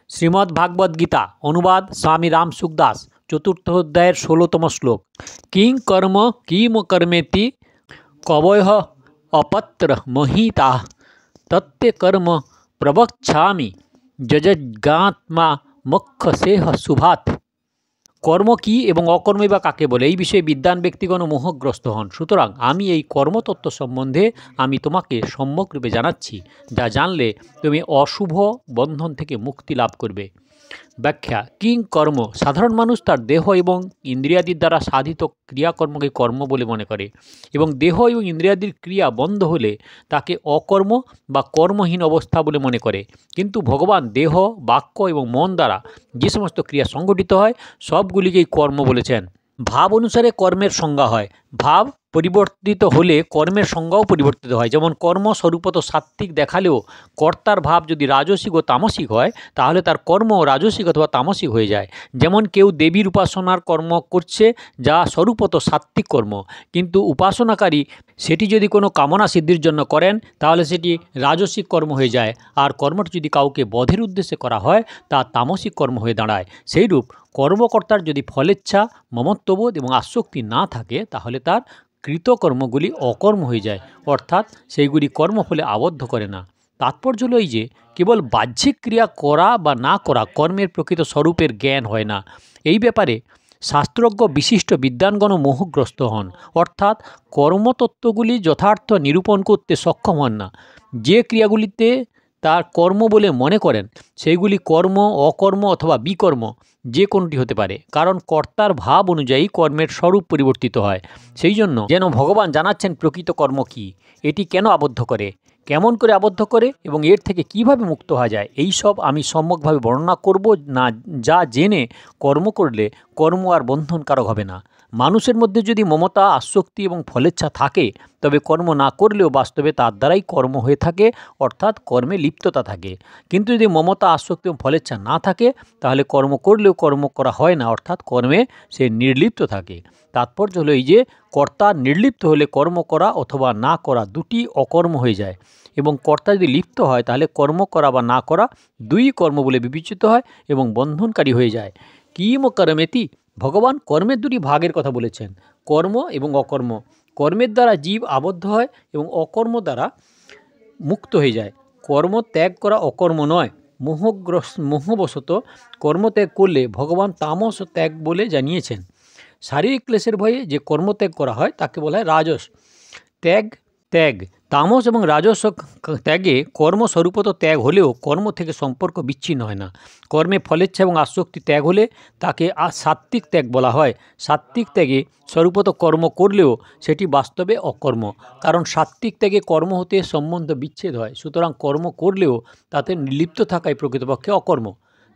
শ্রীমদ্ভাগবত গীতা অনুবাদ স্বামী রাম সুখদাস, চতুর্থ অধ্যায়ের 16তম শ্লোক। কিং কর্ম কিম কর্মেতি কবয়ঃ অপত্র মহিতা তত্তে কর্ম প্রবক্ষ্যামি যজ্ঞাত্মা মোক্ষসেহ শুভাৎ। কর্ম কী এবং অকর্মই বা কাকে বলে, এই বিষয়ে বিদ্বান ব্যক্তিগণ মোহগ্রস্ত হন। সুতরাং আমি এই কর্মতত্ত্ব সম্বন্ধে আমি তোমাকে সম্যকরূপে জানাচ্ছি, যা জানলে তুমি অশুভ বন্ধন থেকে মুক্তি লাভ করবে। ব্যাখ্যা: কিং কর্ম, সাধারণ মানুষ তার দেহ এবং ইন্দ্রিয়াদির দ্বারা সাধিত ক্রিয়াকর্মকে কর্ম বলে মনে করে এবং দেহ এবং ইন্দ্রিয়াদির ক্রিয়া বন্ধ হলে তাকে অকর্ম বা কর্মহীন অবস্থা বলে মনে করে। কিন্তু ভগবান দেহ, বাক্য এবং মন দ্বারা যে সমস্ত ক্রিয়া সংগঠিত হয় সবগুলিকেই কর্ম বলেছেন। ভাব অনুসারে কর্মের সংজ্ঞা হয়। ভাব পরিবর্তিত হলে কর্মের সংজ্ঞাও পরিবর্তিত হয়। যেমন কর্ম স্বরূপত সাত্ত্বিক দেখালেও কর্তার ভাব যদি রাজসিক ও তামসিক হয় তাহলে তার কর্ম রাজসিক অথবা তামসিক হয়ে যায়। যেমন কেউ দেবীর উপাসনার কর্ম করছে, যা স্বরূপত সাত্ত্বিক কর্ম, কিন্তু উপাসনাকারী সেটি যদি কোনো কামনা সিদ্ধির জন্য করেন তাহলে সেটি রাজসিক কর্ম হয়ে যায়। আর কর্মটি যদি কাউকে বধের উদ্দেশ্যে করা হয় তা তামসিক কর্ম হয়ে দাঁড়ায়। সেইরূপ কর্মকর্তার যদি ফলেচ্ছা, মমত্ববোধ এবং আসক্তি না থাকে তাহলে তার কৃতকর্মগুলি অকর্ম হয়ে যায়, অর্থাৎ সেইগুলি কর্মফলে আবদ্ধ করে না। তাৎপর্য হল এই যে কেবল বাহ্যিক ক্রিয়া করা বা না করা কর্মের প্রকৃত স্বরূপের জ্ঞান হয় না। এই ব্যাপারে শাস্ত্রজ্ঞ বিশিষ্ট বিদ্বানগণও মোহগ্রস্ত হন, অর্থাৎ কর্মতত্ত্বগুলি যথার্থ নিরূপণ করতে সক্ষম হন না। যে ক্রিয়াগুলিতে তার কর্ম বলে মনে করেন সেইগুলি কর্ম, অকর্ম অথবা বিকর্ম যে কোনোটি হতে পারে, কারণ কর্তার ভাব অনুযায়ী কর্মের স্বরূপ পরিবর্তিত হয়। সেই জন্য যেন ভগবান জানাচ্ছেন প্রকৃত কর্ম কী, এটি কেন আবদ্ধ করে, কেমন করে আবদ্ধ করে এবং এর থেকে কিভাবে মুক্ত হওয়া যায়, এই সব আমি সম্যকভাবে বর্ণনা করব না, যা জেনে কর্ম করলে কর্ম আর বন্ধনকারক হবে না। মানুষের মধ্যে যদি মমতা, আসক্তি এবং ফলেচ্ছা থাকে তবে কর্ম না করলেও বাস্তবে তার দ্বারাই কর্ম হয়ে থাকে, অর্থাৎ কর্মে লিপ্ততা থাকে। কিন্তু যদি মমতা, আসক্তি এবং ফলেচ্ছা না থাকে তাহলে কর্ম করলেও কর্ম করা হয় না, অর্থাৎ কর্মে সে নির্লিপ্ত থাকে। তাৎপর্য হলো এই যে কর্তা নির্লিপ্ত হলে কর্ম করা অথবা না করা দুটি অকর্ম হয়ে যায়, এবং কর্তা যদি লিপ্ত হয় তাহলে কর্ম করা বা না করা দুই কর্ম বলে বিবেচিত হয় এবং বন্ধনকারী হয়ে যায়। কিম কর্মেতি, ভগবান কর্মের দুটি ভাগের কথা বলেছেন, কর্ম এবং অকর্ম। কর্মের দ্বারা জীব আবদ্ধ হয় এবং অকর্ম দ্বারা মুক্ত হয়ে যায়। কর্ম ত্যাগ করা অকর্ম নয়। মোহবশত কর্মত্যাগ করলে ভগবান তামস ত্যাগ বলে জানিয়েছেন। শারীরিক ক্লেশের ভয়ে যে কর্মত্যাগ করা হয় তাকে বলা হয় রাজস ত্যাগ। তামস এবং রাজস ত্যাগে কর্ম স্বরূপত ত্যাগ হলেও কর্ম থেকে সম্পর্ক বিচ্ছিন্ন হয় না। কর্মে ফলেচ্ছা এবং আসক্তি ত্যাগ হলে তাকে সাত্ত্বিক ত্যাগ বলা হয়। সাত্ত্বিক ত্যাগে স্বরূপত কর্ম করলেও সেটি বাস্তবে অকর্ম, কারণ সাত্ত্বিক ত্যাগে কর্ম হতে সম্বন্ধ বিচ্ছেদ হয়। সুতরাং কর্ম করলেও তাতে নির্লিপ্ত থাকাই প্রকৃতপক্ষে অকর্ম।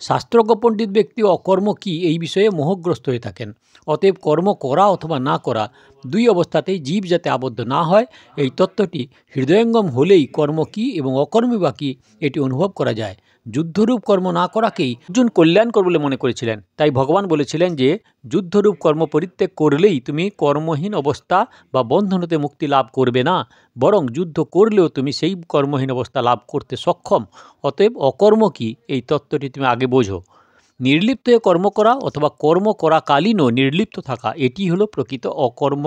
শাস্ত্রজ্ঞ পণ্ডিত ব্যক্তি অকর্ম কী এই বিষয়ে মোহগ্রস্ত হয়ে থাকেন। অতএব কর্ম করা অথবা না করা দুই অবস্থাতেই জীব যাতে আবদ্ধ না হয় এই তত্ত্বটি হৃদয়ঙ্গম হলেই কর্ম কী এবং অকর্মই বা কী এটি অনুভব করা যায়। যুদ্ধরূপ কর্ম না করাকেই অর্জুন কল্যাণকর বলে মনে করেছিলেন, তাই ভগবান বলেছিলেন যে যুদ্ধরূপ কর্ম পরিত্যাগ করলেই তুমি কর্মহীন অবস্থা বা বন্ধন হতে মুক্তি লাভ করবে না, বরং যুদ্ধ করলেও তুমি সেই কর্মহীন অবস্থা লাভ করতে সক্ষম। অতএব অকর্ম কী এই তত্ত্বটি তুমি আগে বোঝো। নির্লিপ্ত হয়ে কর্ম করা অথবা কর্ম করাকালীনও নির্লিপ্ত থাকা, এটি হলো প্রকৃত অকর্ম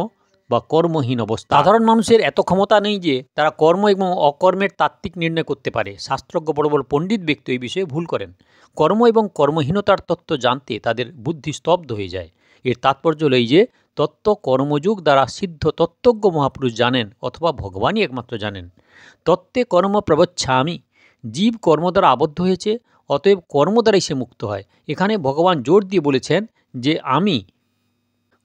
বা কর্মহীন অবস্থা। সাধারণ মানুষের এত ক্ষমতা নেই যে তারা কর্ম এবং অকর্মের তাত্ত্বিক নির্ণয় করতে পারে। শাস্ত্রজ্ঞ বড় বড় পণ্ডিত ব্যক্তি এই বিষয়ে ভুল করেন। কর্ম এবং কর্মহীনতার তত্ত্ব জানতে তাদের বুদ্ধি স্তব্ধ হয়ে যায়। এর তাৎপর্য হল এই যে তত্ত্ব কর্মযোগ দ্বারা সিদ্ধ তত্ত্বজ্ঞ মহাপুরুষ জানেন অথবা ভগবানই একমাত্র জানেন। তত্ত্বে কর্ম প্রবক্ষ্যামি, জীব কর্ম দ্বারা আবদ্ধ হয়েছে, অতএব কর্ম দ্বারাই সে মুক্ত হয়। এখানে ভগবান জোর দিয়ে বলেছেন যে আমি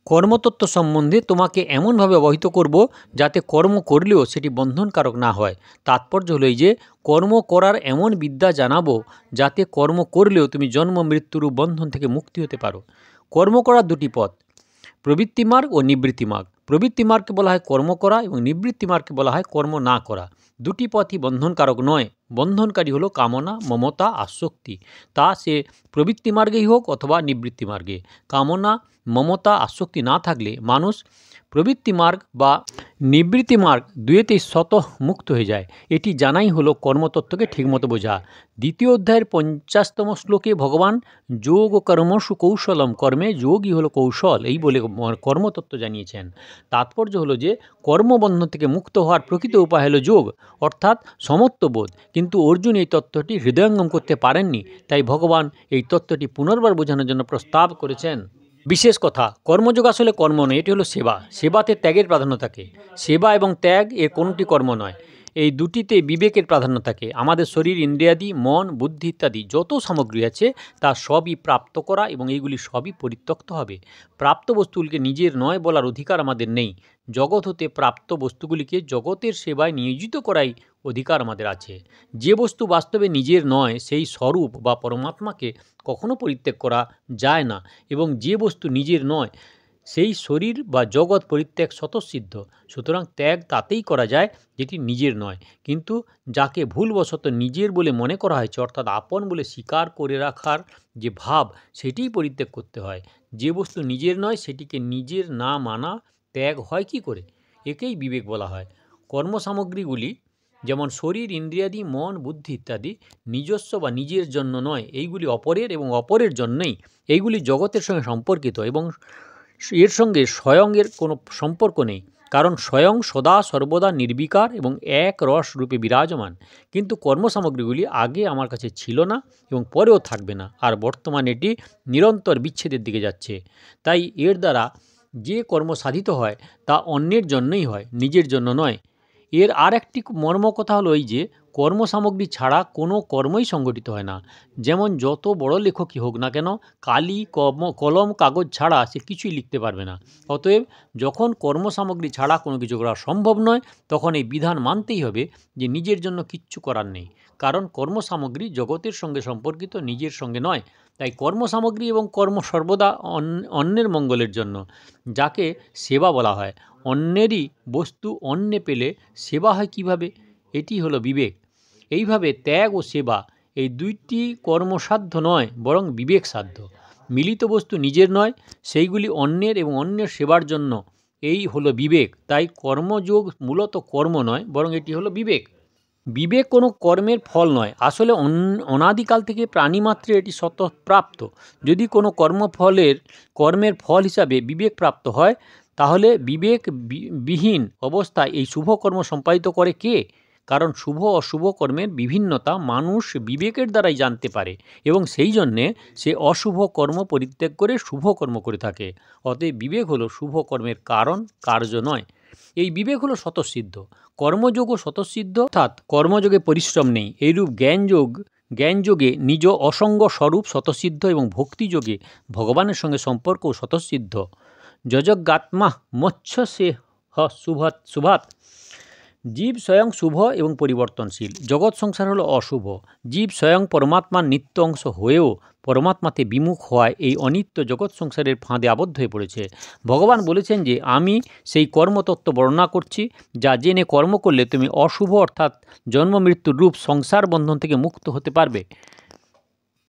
কর্মতত্ত্ব সম্বন্ধে তোমাকে এমনভাবে অবহিত করব যাতে কর্ম করলেও সেটি বন্ধনকারক না হয়। তাৎপর্য হলো এই যে কর্ম করার এমন বিদ্যা জানাবো যাতে কর্ম করলেও তুমি জন্ম মৃত্যুর বন্ধন থেকে মুক্তি হতে পারো। কর্ম করার দুটি পথ, প্রবৃত্তি মার্গ ও নিবৃত্তি মার্গ। প্রবৃত্তি মার্গকে বলা হয় কর্ম করা এবং নিবৃত্তি মার্গকে বলা হয় কর্ম না করা। দুটি পথই বন্ধনকারক নয়। বন্ধনকারী হলো কামনা, মমতা, আসক্তি, তা সে প্রবৃত্তি মার্গেই হোক অথবা নিবৃত্তি মার্গে। কামনা, মমতা, আসক্তি না থাকলে মানুষ প্রবৃত্তি মার্গ বা নিবৃত্তি মার্গ দুয়েতেই স্বতঃ মুক্ত হয়ে যায়। এটি জানাই হলো কর্মতত্ত্বকে ঠিকমতো বোঝা। দ্বিতীয় অধ্যায়ের 50তম শ্লোকে ভগবান যোগ ও কর্মসু কৌশলম, কর্মে যোগই হলো কৌশল, এই বলে কর্মতত্ত্ব জানিয়েছেন। তাৎপর্য হলো যে কর্মবন্ধন থেকে মুক্ত হওয়ার প্রকৃত উপায় হলো যোগ, অর্থাৎ সমত্ববোধ। কিন্তু অর্জুন এই তত্ত্বটি হৃদয়ঙ্গম করতে পারেননি, তাই ভগবান এই তত্ত্বটি পুনর্বার বোঝানোর জন্য প্রস্তাব করেছেন। বিশেষ কথা, কর্মযোগ আসলে কর্ম নয়, এটি হলো সেবা। সেবাতে ত্যাগের প্রাধান্য থাকে। সেবা এবং ত্যাগ এর কোনোটি কর্ম নয়, এই দুটিতে বিবেকের প্রাধান্য থাকে। আমাদের শরীর, ইন্দ্রিয়াদি, মন, বুদ্ধি ইত্যাদি যত সামগ্রী আছে তা সবই প্রাপ্ত করা এবং এইগুলি সবই পরিত্যক্ত হবে। প্রাপ্ত বস্তুগুলিকে নিজের নয় বলার অধিকার আমাদের নেই। জগৎ হতে প্রাপ্ত বস্তুগুলিকে জগতের সেবায় নিয়োজিত করাই অধিকার আমাদের আছে। যে বস্তু বাস্তবে নিজের নয় সেই স্বরূপ বা পরমাত্মাকে কখনো পরিত্যাগ করা যায় না, এবং যে বস্তু নিজের নয় সেই শরীর বা জগৎ পরিত্যাগ স্বতঃসিদ্ধ। সুতরাং ত্যাগ তাতেই করা যায় যেটি নিজের নয়, কিন্তু যাকে ভুলবশত নিজের বলে মনে করা হয়েছে, অর্থাৎ আপন বলে স্বীকার করে রাখার যে ভাব, সেটিই পরিত্যাগ করতে হয়। যে বস্তু নিজের নয় সেটিকে নিজের না মানা ত্যাগ হয় কি করে? একেই বিবেক বলা হয়। কর্মসামগ্রীগুলি যেমন শরীর, ইন্দ্রিয়াদি, মন, বুদ্ধি ইত্যাদি নিজস্ব বা নিজের জন্য নয়, এইগুলি অপরের এবং অপরের জন্যই। এইগুলি জগতের সঙ্গে সম্পর্কিত এবং এর সঙ্গে স্বয়ংয়ের কোনো সম্পর্ক নেই, কারণ স্বয়ং সদা সর্বদা নির্বিকার এবং এক রস রূপে বিরাজমান। কিন্তু কর্মসামগ্রীগুলি আগে আমার কাছে ছিল না এবং পরেও থাকবে না, আর বর্তমানে এটি নিরন্তর বিচ্ছেদের দিকে যাচ্ছে। তাই এর দ্বারা যে কর্ম সাধিত হয় তা অন্যের জন্যই হয়, নিজের জন্য নয়। এর আর একটি মর্মকথা হলো এই যে কর্মসামগ্রী ছাড়া কোনো কর্মই সংগঠিত হয় না। যেমন যত বড় লেখকই হোক না কেন, কালি, কলম, কাগজ ছাড়া সে কিছুই লিখতে পারবে না। অতএব যখন কর্মসামগ্রী ছাড়া কোনো কিছু করা সম্ভব নয়, তখন এই বিধান মানতেই হবে যে নিজের জন্য কিচ্ছু করার নেই, কারণ কর্মসামগ্রী জগতের সঙ্গে সম্পর্কিত, নিজের সঙ্গে নয়। তাই কর্মসামগ্রী এবং কর্ম সর্বদা অন্যের মঙ্গলের জন্য, যাকে সেবা বলা হয়। অন্যেরই বস্তু অন্যে পেলে সেবা হয় কিভাবে? এটি হলো বিবেক। এইভাবে ত্যাগ ও সেবা এই দুইটি কর্মসাধ্য নয়, বরং বিবেক সাধ্য। মিলিত বস্তু নিজের নয়, সেইগুলি অন্যের এবং অন্যের সেবার জন্য, এই হলো বিবেক। তাই কর্মযোগ মূলত কর্ম নয়, বরং এটি হলো বিবেক। বিবেক কোনো কর্মের ফল নয়, আসলে অনাদিকাল থেকে প্রাণীমাত্রে এটি স্বতঃপ্রাপ্ত। যদি কোনো কর্মের ফল হিসাবে বিবেক প্রাপ্ত হয়, তাহলে বিবেক বিহীন অবস্থায় এই শুভ কর্ম সম্পাদিত করে কে? কারণ শুভ অশুভ কর্মের বিভিন্নতা মানুষ বিবেকের দ্বারাই জানতে পারে, এবং সেই জন্যে সে অশুভ কর্ম পরিত্যাগ করে শুভ কর্ম করে থাকে। অতএব বিবেক হলো শুভ কর্মের কারণ, কার্য নয়। এই বিবেক হলো স্বতঃসিদ্ধ। কর্মযোগও স্বতঃসিদ্ধ, অর্থাৎ কর্মযোগে পরিশ্রম নেই। এইরূপ জ্ঞানযোগে নিজ অসঙ্গ স্বরূপ স্বতঃসিদ্ধ, এবং ভক্তিযোগে ভগবানের সঙ্গে সম্পর্কও স্বতঃসিদ্ধ। যজজ্ঞাত্মা মোক্ষ সে শুভাৎ। জীব স্বয়ং শুভ এবং পরিবর্তনশীল, জগৎ সংসার হলো অশুভ। জীব স্বয়ং পরমাত্মার নিত্য অংশ হয়েও পরমাত্মাতে বিমুখ হওয়ায় এই অনিত্য জগৎ সংসারের ফাঁদে আবদ্ধ হয়ে পড়েছে। ভগবান বলেছেন যে আমি সেই কর্মতত্ত্ব বর্ণনা করছি, যা জেনে কর্ম করলে তুমি অশুভ অর্থাৎ জন্ম মৃত্যুর রূপ সংসার বন্ধন থেকে মুক্ত হতে পারবে।